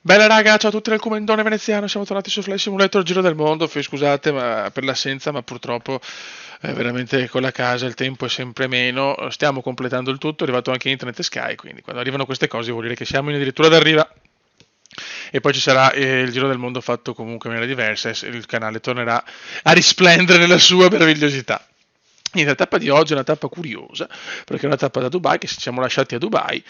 Bella raga, ciao a tutti del Comendone Veneziano, siamo tornati su Flight Simulator Giro del Mondo, scusate per l'assenza, ma purtroppo veramente con la casa il tempo è sempre meno, stiamo completando il tutto, è arrivato anche Internet e Sky, quindi quando arrivano queste cose vuol dire che siamo in addirittura d'arriva e poi ci sarà il Giro del Mondo fatto comunque in maniera diversa e il canale tornerà a risplendere nella sua meravigliosità. La tappa di oggi è una tappa curiosa, perché è una tappa da Dubai, che ci siamo lasciati a Dubai,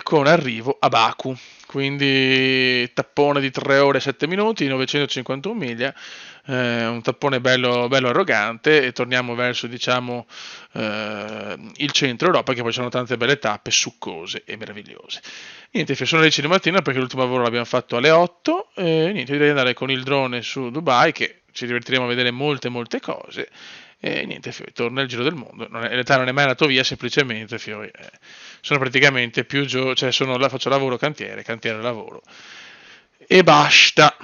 con arrivo a Baku. Quindi tappone di 3 ore e 7 minuti, 951 miglia, un tappone bello, bello arrogante e torniamo verso, diciamo, il centro Europa, che poi ci sono tante belle tappe succose e meravigliose. Niente, sono le 10 di mattina perché l'ultimo lavoro l'abbiamo fatto alle 8 e niente, direi di andare con il drone su Dubai, che ci divertiremo a vedere molte molte cose. E niente, Fiori, torna il giro del mondo. In realtà non è mai andato via, semplicemente Fiori. Sono praticamente più cioè faccio lavoro cantiere, cantiere lavoro. E basta.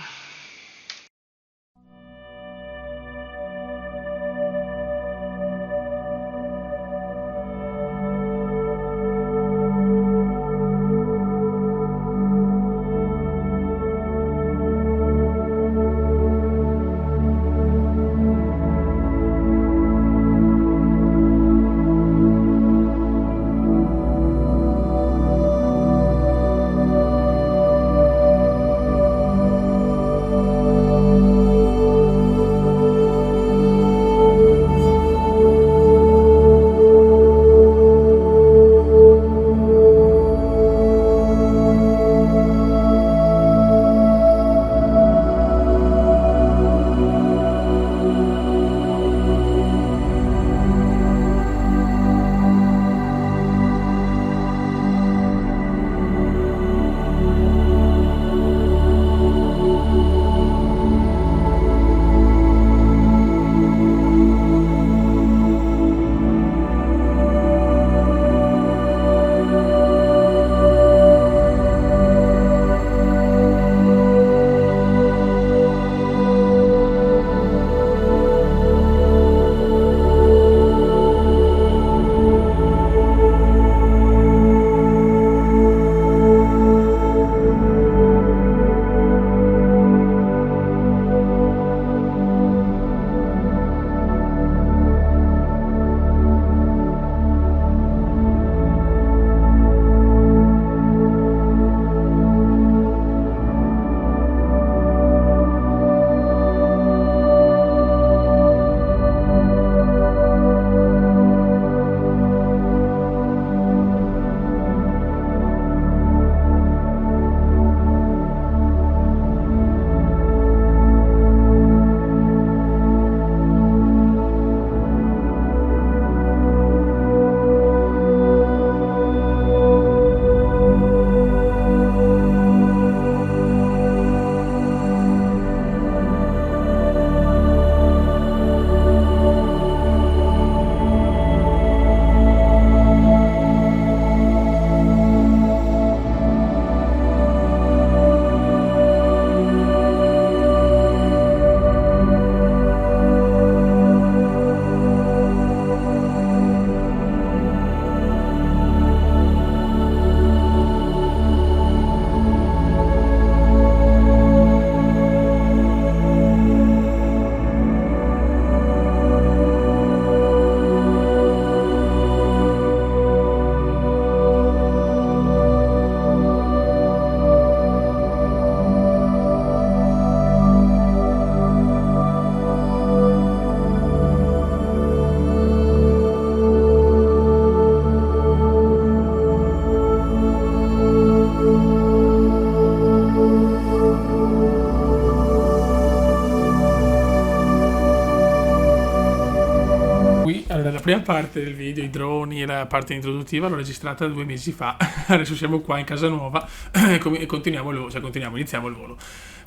Allora, la prima parte del video, i droni e la parte introduttiva l'ho registrata 2 mesi fa. Adesso siamo qua in casa nuova e continuiamo il volo, cioè iniziamo il volo.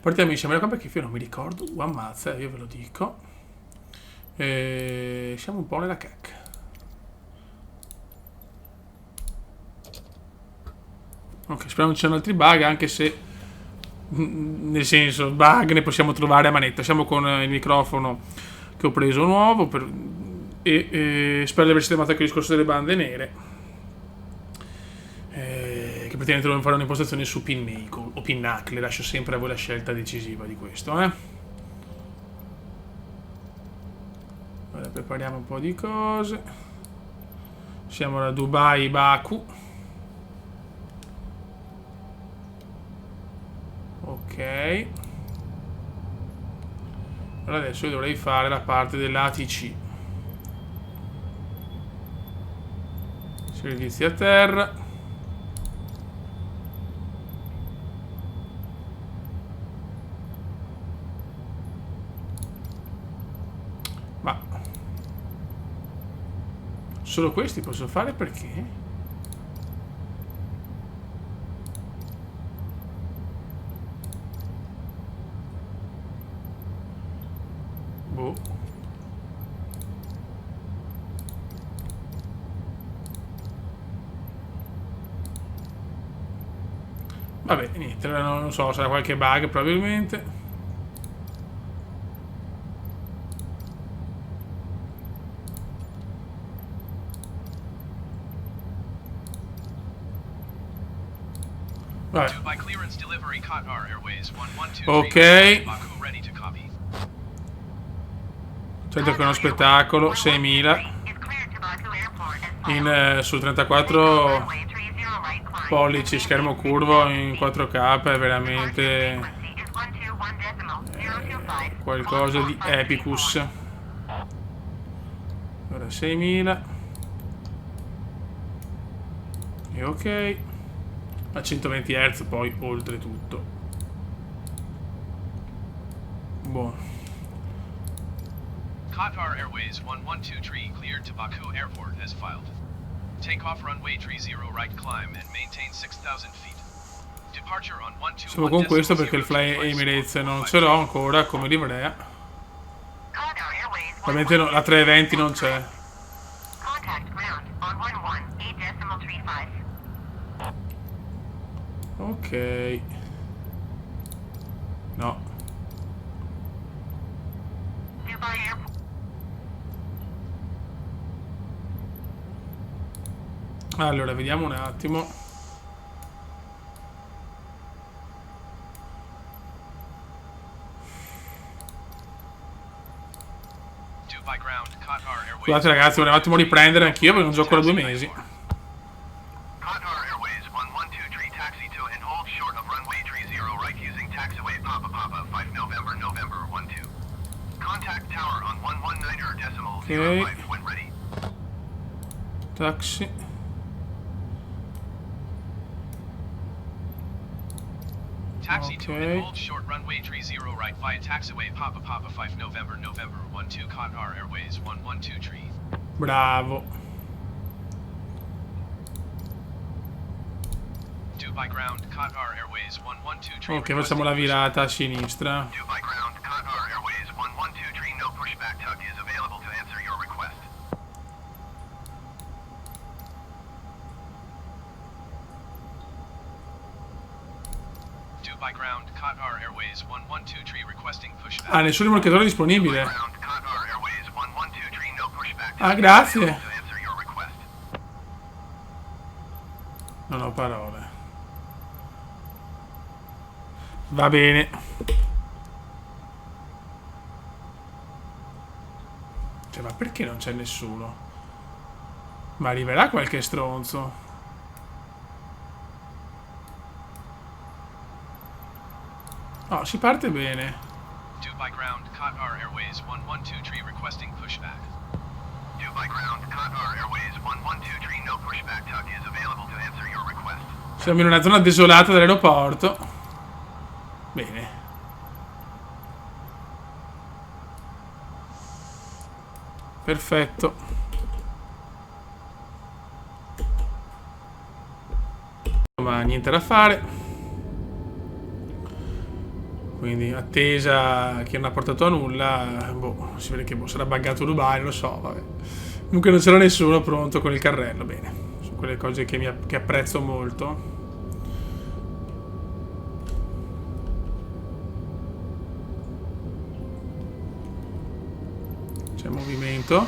Partiamo insieme qua perché io non mi ricordo, ammazza, io ve lo dico. Siamo un po' nella cacca. Ok, speriamo non ci siano altri bug, anche se nel senso, bug ne possiamo trovare a manetta. Siamo con il microfono che ho preso nuovo e spero di aver sistemato anche il discorso delle bande nere, che per Effettivamente dobbiamo fare un'impostazione su Pinnacle o Pinnacle, lascio sempre a voi la scelta decisiva di questo, Ora prepariamo un po' di cose. Siamo da Dubai, Baku. Ok. Allora adesso io dovrei fare la parte dell'ATC. Servizi a terra. Ma solo questi posso fare perché? Boh. Vabbè, niente, non so, sarà qualche bug probabilmente. Vabbè. Ok. Certo che è uno spettacolo, 6.000 su 34 pollici, schermo curvo in 4K è veramente qualcosa di epicus. Ora 6.000 e ok, a 120 Hz poi oltretutto. Buono. Qatar Airways 112 tree cleared to Baku Airport as filed. Take off runway 30 right climb and maintain 6,000 feet. Departure on 121. Siamo con questo perché il Fly Emirates non ce l'ho ancora come livrea. Ovviamente no, la 320 non c'è. Ok. No. Allora, vediamo un attimo. Scusate ragazzi, volevo un attimo riprendere anch'io perché non gioco da 2 mesi. Ok. Taxi. Taxi to an old short runway 30 right via taxiway Papa Papa 5 November 12 Qatar Airways 112 tree. Bravo. Dubai ground Qatar Airways 112 tree. Ok, facciamo la virata a sinistra. Dubai ground Qatar Airways 112 tree, no pushback tug is available to answer your request. Dubai ground Qatar Airways 112 tree requesting pushback. Ah, nessun rimorchiatore disponibile. Ah, grazie. Non ho parole. Va bene. Cioè, ma perché non c'è nessuno? Ma arriverà qualche stronzo. Oh, si parte bene. Dubai ground Qatar Airways 112 tree requesting pushback. Dubai ground Qatar Airways 112 tree, no pushback tug is available to answer your request. Siamo in una zona desolata dell'aeroporto. Bene. Perfetto. Ma niente da fare. Quindi attesa che non ha portato a nulla. Boh, si vede che sarà buggato Dubai, lo so, vabbè. Comunque non c'era nessuno pronto con il carrello, bene. Sono quelle cose che apprezzo molto. C'è movimento.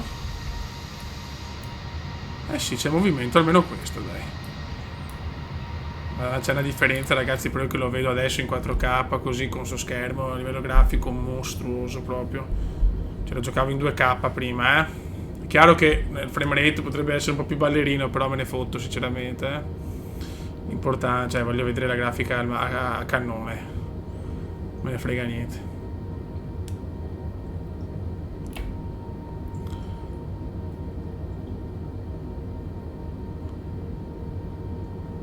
Eh sì, c'è movimento, almeno questo, dai. Ma c'è una differenza, ragazzi, proprio che lo vedo adesso in 4K, così con suo schermo a livello grafico mostruoso proprio. Ce lo giocavo in 2K prima, eh. È chiaro che il frame rate potrebbe essere un po' più ballerino, però me ne fotto sinceramente, eh. Importante, cioè voglio vedere la grafica a cannone. Me ne frega niente.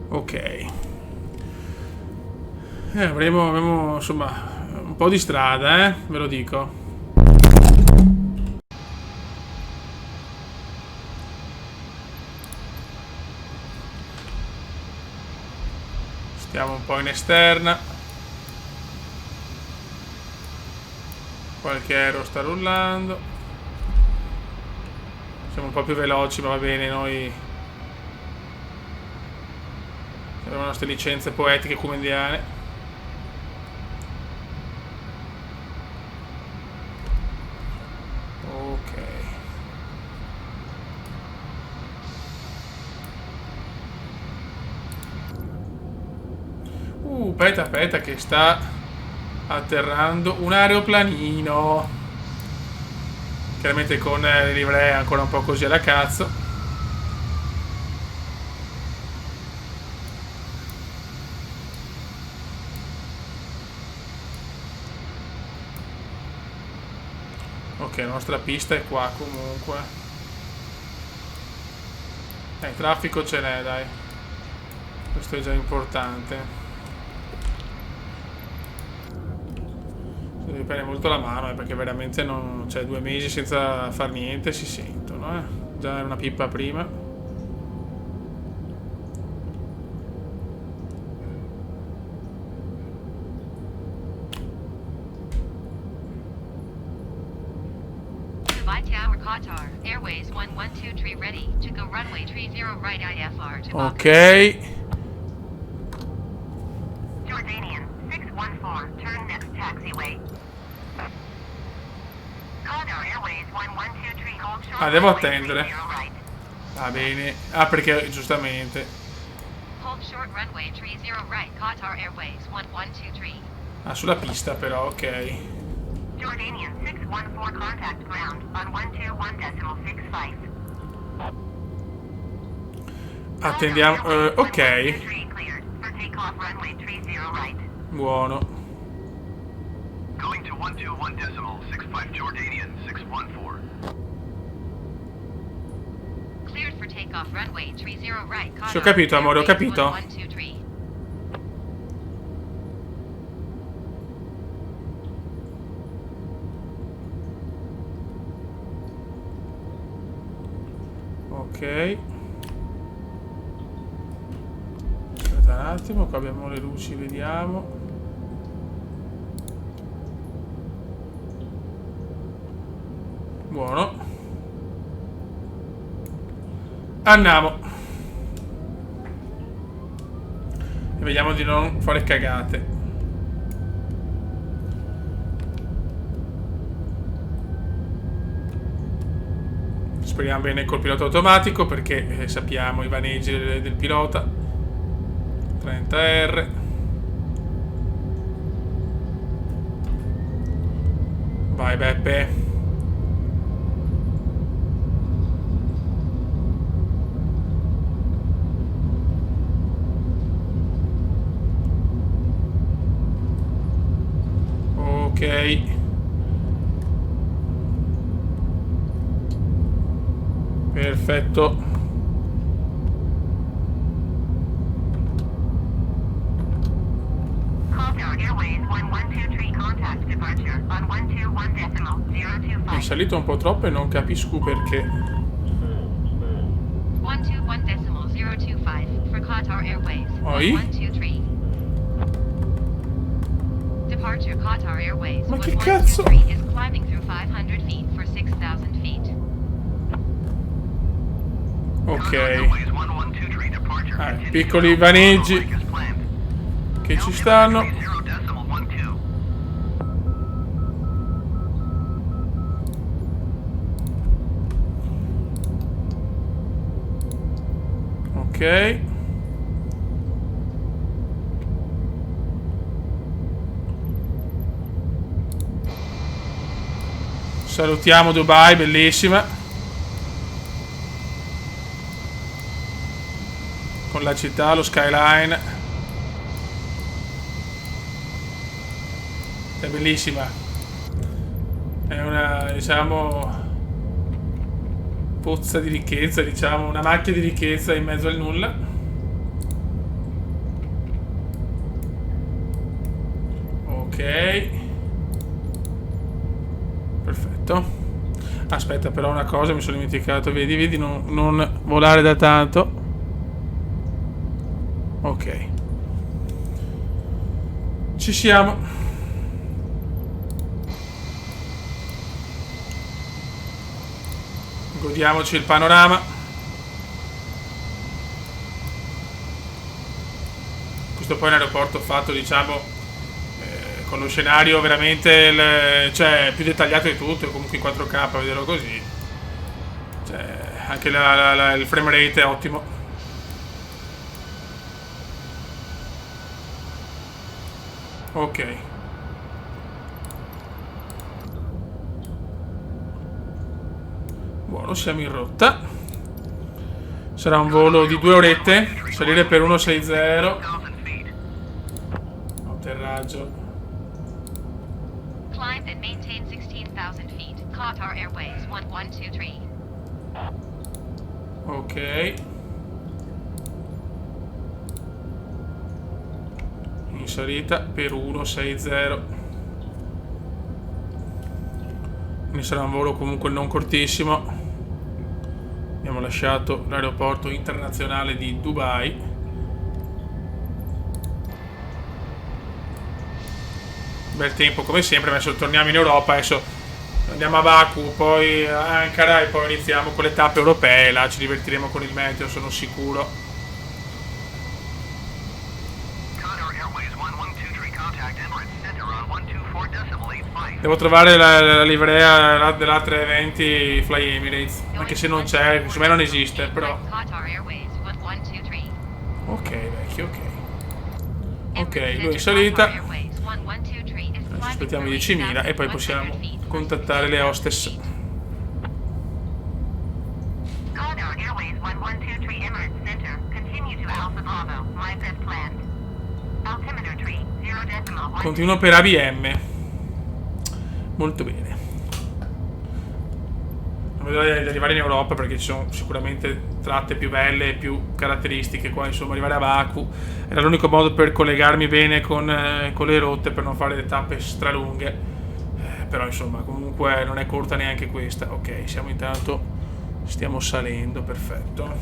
Ok. Avremo insomma un po' di strada, ve lo dico. Stiamo un po' in esterna. Qualche aereo sta rullando. Siamo un po' più veloci, ma va bene, noi abbiamo le nostre licenze poetiche comendiane. Aspetta che sta atterrando un aeroplanino. Chiaramente con le livree ancora un po' così alla cazzo. Ok, la nostra pista è qua comunque. Traffico ce n'è, dai. Questo è già importante. Devi prendere molto la mano, perché veramente non, cioè 2 mesi senza far niente si sentono, eh. Già era una pippa prima. Dubai Tower, Qatar Airways 112 tree ready to go runway 30 right IFR to ok. Jordanian 614 turn next taxiway. Ah, devo attendere. Va bene. Ah, perché giustamente. Ah, sulla pista però, ok. Jordanian 614 contact ground on 121.65. Attendiamo. Ok. Buono. Going to 121.65 Jordanian 614. Cleared for takeoff runway 30 right. Sì, ho capito, amore, ho capito. 123. Ok. Aspetta un attimo, qua abbiamo le luci, vediamo. Buono. Andiamo. E vediamo di non fare cagate. Speriamo bene col pilota automatico, perché sappiamo i vaneggi del pilota. 30R. Vai Beppe. Ok. Perfetto. È salito un po' troppo e non capisco perché. 121.025 for Qatar Airways. Oi? 123. Departure Qatar Airways. Ma che cazzo? 123 is climbing through 500 feet for 6,000 feet. Ok. Piccoli vaneggi che ci stanno. Ok. Salutiamo Dubai, bellissima. Con la città, lo skyline. È bellissima. È una, diciamo, pozza di ricchezza, diciamo, una macchia di ricchezza in mezzo al nulla. Ok. Perfetto. Aspetta, però una cosa mi sono dimenticato. Vedi, non volare da tanto. Ok. Ci siamo. Godiamoci il panorama. Questo poi è un aeroporto fatto, diciamo, con lo scenario veramente cioè, più dettagliato di tutto, comunque in 4K, vederlo così. Cioè, anche il frame rate è ottimo. Ok. Buono, siamo in rotta. Sarà un volo di 2 orette. Salire per 160. Atterraggio. Climb and maintain 16,000 feet. Qatar Airways 1123. Ok. In salita per 160. Quindi sarà un volo comunque non cortissimo. Abbiamo lasciato l'aeroporto internazionale di Dubai. Bel tempo come sempre. Adesso torniamo in Europa. Adesso andiamo a Baku, poi a Ankara e poi iniziamo con le tappe europee. Là ci divertiremo con il meteo, sono sicuro. Qatar Airways 1123, contact Emirates Center on 124.85. Devo trovare la livrea della 320 Fly Emirates, anche se non c'è, secondo me non esiste, però. Qatar Airways 1123. Ok, vecchio, ok. Ok, lui è in salita. Aspettiamo 10.000 e poi possiamo contattare le hostess. Qatar Airways 1123 Emirates Center. Continue to Alpha Bravo. My best planned. Altimeter tree 0.1. Continuo per ABM. Molto bene. Non vedo l'ora di arrivare in Europa perché ci sono sicuramente tratte più belle e più caratteristiche qua. Insomma, arrivare a Baku era l'unico modo per collegarmi bene con le rotte, per non fare le tappe stralunghe. Però insomma, comunque non è corta neanche questa. Ok, siamo intanto, stiamo salendo, perfetto.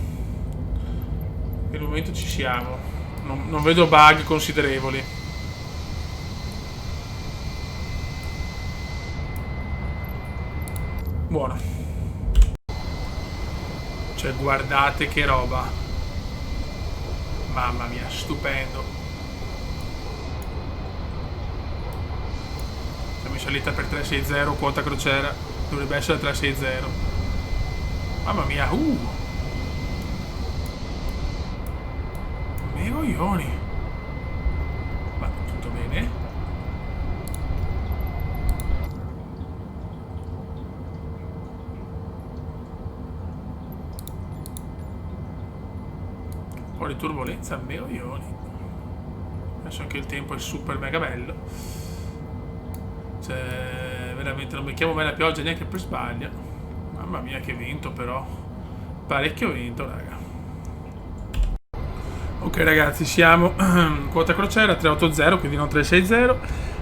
Per il momento ci siamo. Non vedo bug considerevoli. Buono. Cioè, guardate che roba. Mamma mia, stupendo. Siamo in salita per 360, quota crociera. Dovrebbe essere 360. Mamma mia, Megoglioni. Ma tutto bene? Un po' di turbolenza, megoglioni. Adesso anche il tempo è super mega bello. Cioè, veramente non becchiamo mai la pioggia neanche per sbaglio. Mamma mia che vento però. Parecchio vento, raga. Ok ragazzi, siamo quota crociera 380, quindi non 360,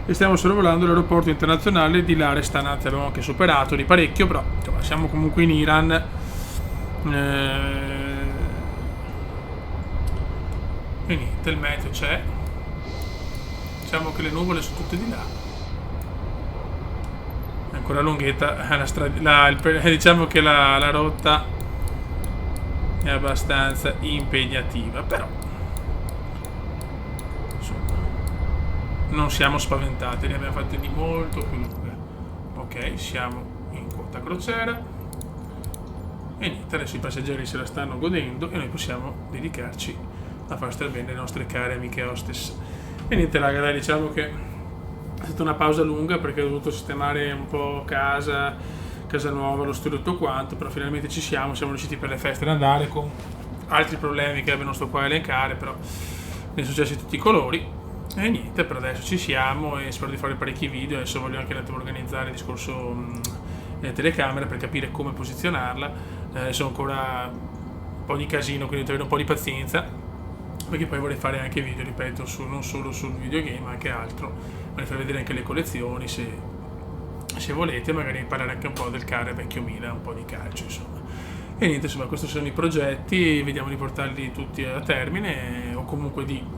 e stiamo sorvolando l'aeroporto internazionale di Larestan. Abbiamo anche superato di parecchio, però insomma, siamo comunque in Iran. E niente, il meteo c'è. Diciamo che le nuvole sono tutte di là. È ancora lunghetta diciamo che la rotta è abbastanza impegnativa, però insomma non siamo spaventati, ne abbiamo fatte di molto più lunghe. Ok, siamo in quota crociera e niente, adesso i passeggeri se la stanno godendo e noi possiamo dedicarci a far stare bene le nostre care amiche hostess. E niente raga, dai, diciamo che È stata una pausa lunga perché ho dovuto sistemare un po' casa nuova, lo studio e tutto quanto, però finalmente siamo riusciti per le feste ad andare con altri problemi che non sto qua a elencare, però ne sono successi tutti i colori. E niente, per adesso ci siamo e spero di fare parecchi video. Adesso voglio anche un attimo organizzare il discorso telecamera per capire come posizionarla. Sono ancora un po' di casino, quindi devo avere un po' di pazienza, perché poi vorrei fare anche video, ripeto, non solo sul videogame ma anche altro. Vorrei far vedere anche le collezioni se volete, magari imparare anche un po' del care vecchio Milan, un po' di calcio, insomma. E niente, insomma, questi sono i progetti, vediamo di portarli tutti a termine o comunque di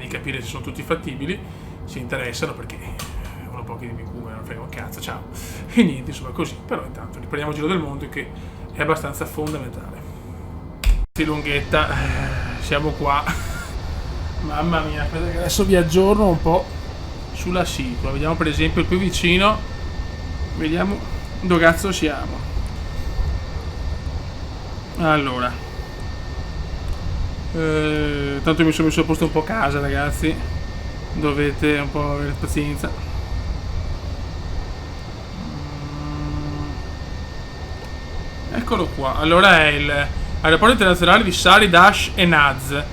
capire se sono tutti fattibili, si interessano, perché uno pochi di BQ non frega un cazzo, ciao. E niente, insomma, così. Però intanto riprendiamo il giro del mondo, che è abbastanza fondamentale. Lunghetta, siamo qua. Mamma mia, aspetta che adesso vi aggiorno un po' sulla situa. Vediamo per esempio il più vicino, vediamo dove cazzo siamo. Allora, tanto mi sono messo a posto un po' casa, ragazzi, dovete un po' avere pazienza. Eccolo qua. Allora è l'aeroporto internazionale di Sari, Dash e Naz,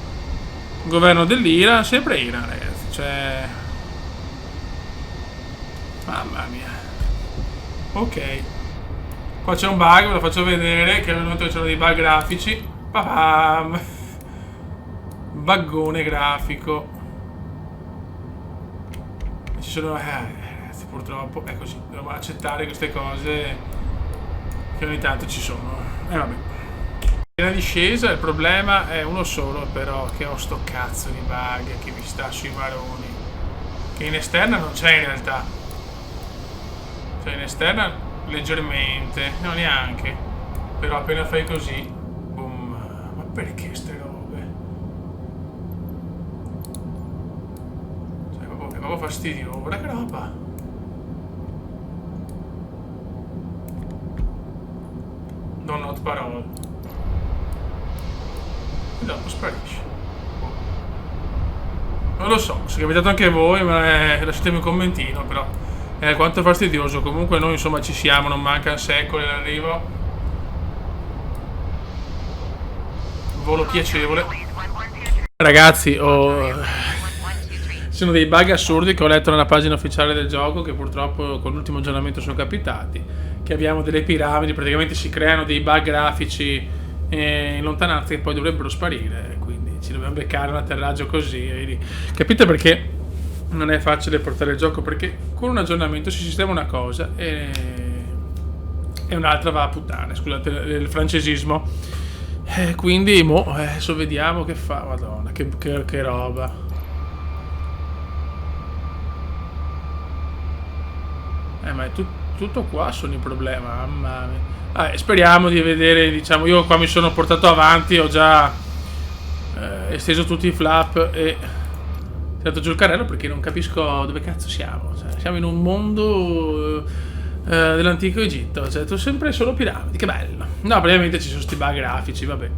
governo dell'Iran, sempre Iran, ragazzi, cioè mamma mia. Ok, qua c'è un bug, ve lo faccio vedere, che al momento c'erano dei bug grafici. Papam. Baggone grafico. Ci sono ragazzi, purtroppo è così, dobbiamo accettare queste cose che ogni tanto ci sono. Vabbè, in discesa il problema è uno solo, però, che ho sto cazzo di bug che mi sta sui maroni, che in esterna non c'è in realtà, cioè in esterna leggermente, non neanche, però appena fai così boom. Ma perché ste robe? È proprio fastidioso, guarda che roba. Non not parole. E dopo sparisce. Non lo so, se è capitato anche a voi, ma lasciatemi un commentino, però è alquanto fastidioso. Comunque noi insomma ci siamo, non mancano secoli all'arrivo. Volo piacevole. Ragazzi, ci sono dei bug assurdi che ho letto nella pagina ufficiale del gioco, che purtroppo con l'ultimo aggiornamento sono capitati, che abbiamo delle piramidi, praticamente si creano dei bug grafici in lontananza che poi dovrebbero sparire, quindi ci dobbiamo beccare un atterraggio così. Capite perché non è facile portare il gioco? Perché con un aggiornamento si sistema una cosa e un'altra va a puttane, scusate il francesismo. Quindi adesso vediamo che fa. Madonna, che roba. Ma è tutto qua sono i problemi, mamma mia. Speriamo di vedere, diciamo, io qua mi sono portato avanti, ho già esteso tutti i flap e tirato giù il carrello, perché non capisco dove cazzo siamo. Cioè, siamo in un mondo dell'antico Egitto, cioè sempre solo piramidi, che bello. No, praticamente ci sono sti bug grafici, vabbè.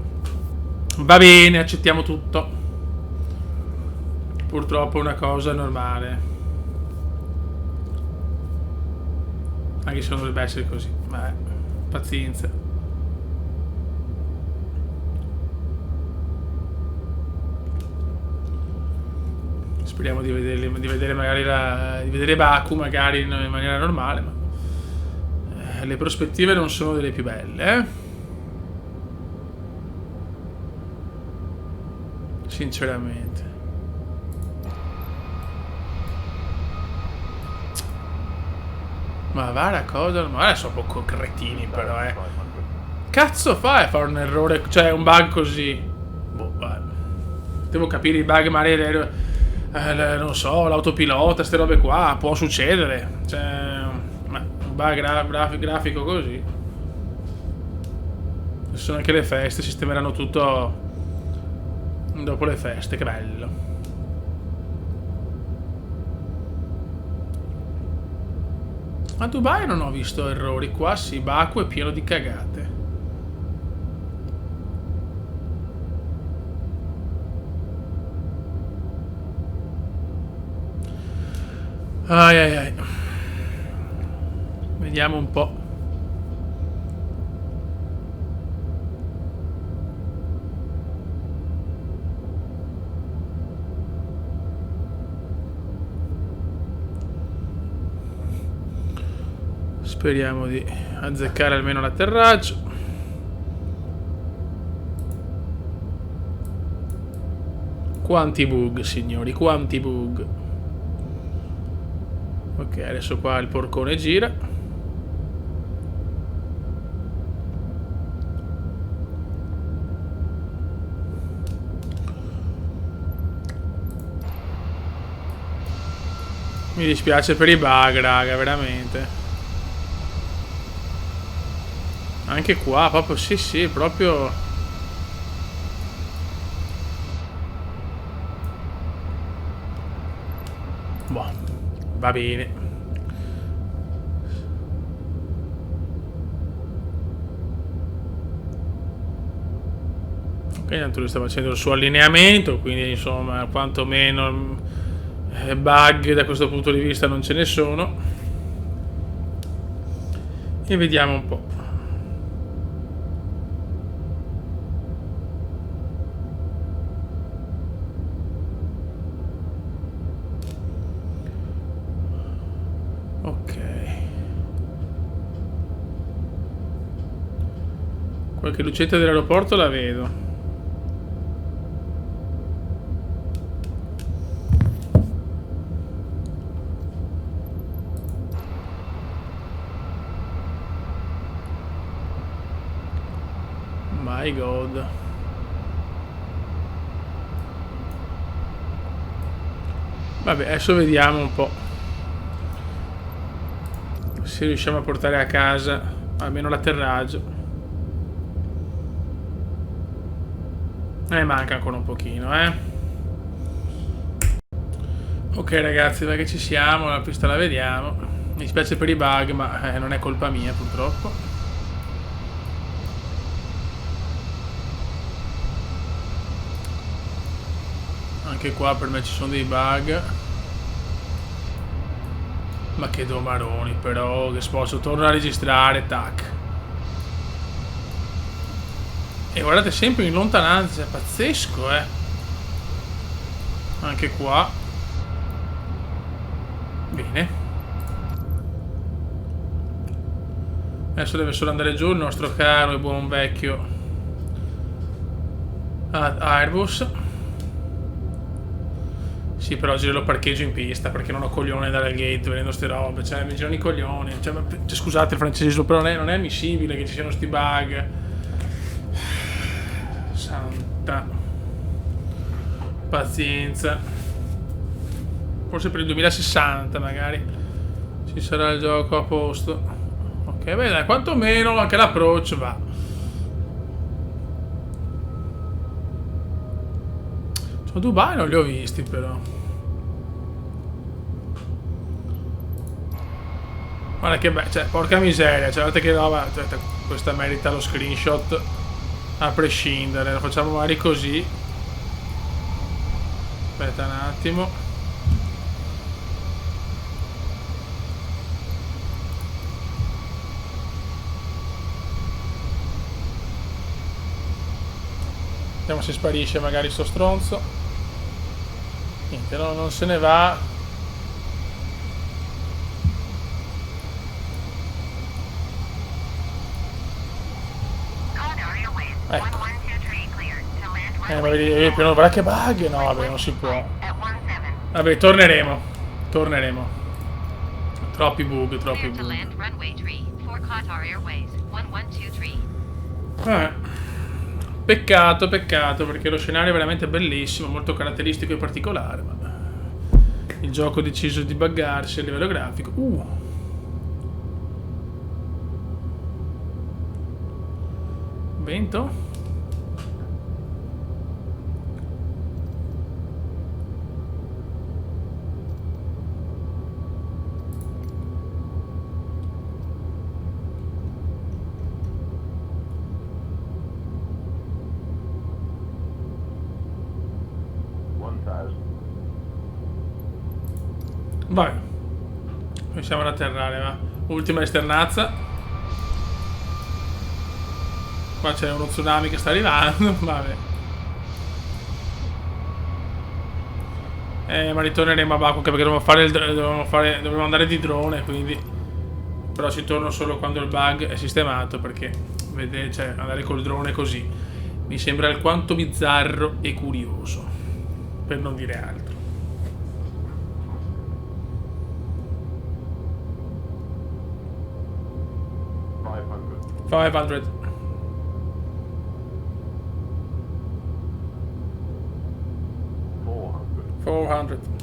Va bene, accettiamo tutto. Purtroppo è una cosa normale. Anche se non dovrebbe essere così, ma pazienza. Speriamo di vedere magari di vedere Baku magari in maniera normale, ma le prospettive non sono delle più belle, sinceramente. Ma va la cosa, ma sono un po' cretini però, Cazzo fai a fare un errore, cioè un bug così? Devo capire i bug magari, non so, l'autopilota, ste robe qua, può succedere. Cioè, ma un bug grafico così. Ci sono anche le feste, sistemeranno tutto dopo le feste, che bello. A Dubai non ho visto errori, qua sì, Baku è pieno di cagate. Ai ai ai. Vediamo un po'. Speriamo di azzeccare almeno l'atterraggio. Quanti bug, signori, quanti bug. Ok, adesso qua il porcone gira. Mi dispiace per i bug, raga, veramente. Anche qua, proprio, sì, proprio... Boh, va bene. Ok, tanto lui sta facendo il suo allineamento, quindi insomma, quantomeno bug da questo punto di vista non ce ne sono. E vediamo un po'. Ok. Qualche lucetta dell'aeroporto la vedo. My God. Vabbè, adesso vediamo un po' se riusciamo a portare a casa almeno l'atterraggio. Manca ancora un pochino, Ok ragazzi, vai che ci siamo, la pista la vediamo. Mi dispiace per i bug, ma non è colpa mia purtroppo. Anche qua per me ci sono dei bug. Ma che domaroni però, che sposo, torno a registrare, tac. E guardate sempre in lontananza, è pazzesco, Anche qua. Bene. Adesso deve solo andare giù il nostro caro e buon vecchio Airbus. Sì, però oggi lo parcheggio in pista perché non ho coglione andare al gate vedendo ste robe. Cioè, mi girano i coglioni. Cioè, scusate il francesismo, però non è ammissibile che ci siano sti bug. Santa pazienza. Forse per il 2060 magari ci sarà il gioco a posto. Ok, beh dai, quantomeno anche l'approccio va. Sono Dubai, non li ho visti però. Guarda che bello, cioè porca miseria, cioè guardate che roba, cioè, questa merita lo screenshot a prescindere. Lo facciamo magari così. Aspetta un attimo. Vediamo se sparisce magari sto stronzo. Niente, no, non se ne va. Ecco. Ma vedi, guarda che bug. No, vabbè, non si può. Vabbè, torneremo. Torneremo. Troppi bug, troppi bug. Peccato, peccato, perché lo scenario è veramente bellissimo, molto caratteristico e particolare, ma il gioco ha deciso di buggarsi a livello grafico. Vento? Vai. Cominciamo ad atterrare, va. Ultima esternazza. Qua c'è uno tsunami che sta arrivando. Vabbè. Ma ritorneremo a Baku anche perché dovremmo andare di drone, quindi. Però ci torno solo quando il bug è sistemato, perché vedete, cioè, andare col drone così mi sembra alquanto bizzarro e curioso, per non dire altro. $500. 400.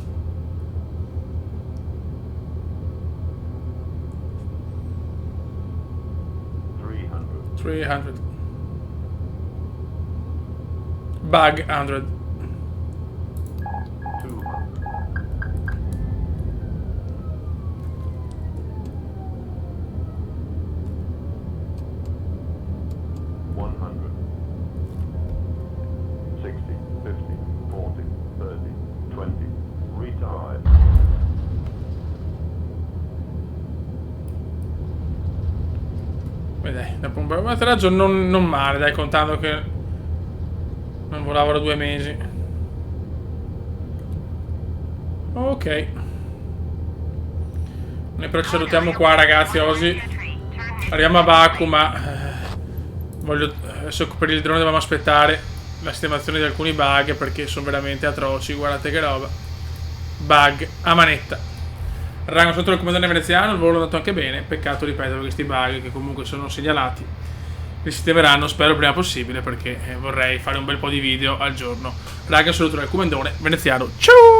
300. Bug 100. 60, 50, 40, 30, 20, retard. Dai, dopo un bel atterraggio non male, dai, contando che non volavo da 2 mesi. Ok. Noi però ci salutiamo qua, ragazzi, oggi. Arriviamo a Baku, ma voglio adesso per il drone dobbiamo aspettare la sistemazione di alcuni bug, perché sono veramente atroci. Guardate che roba. Bug a manetta. Rango sotto il comandante veneziano, il volo è andato anche bene. Peccato, ripeto, che questi bug, che comunque sono segnalati, li sistemeranno, spero prima possibile, perché vorrei fare un bel po' di video al giorno. Raga, saluto dal comandante veneziano. Ciao!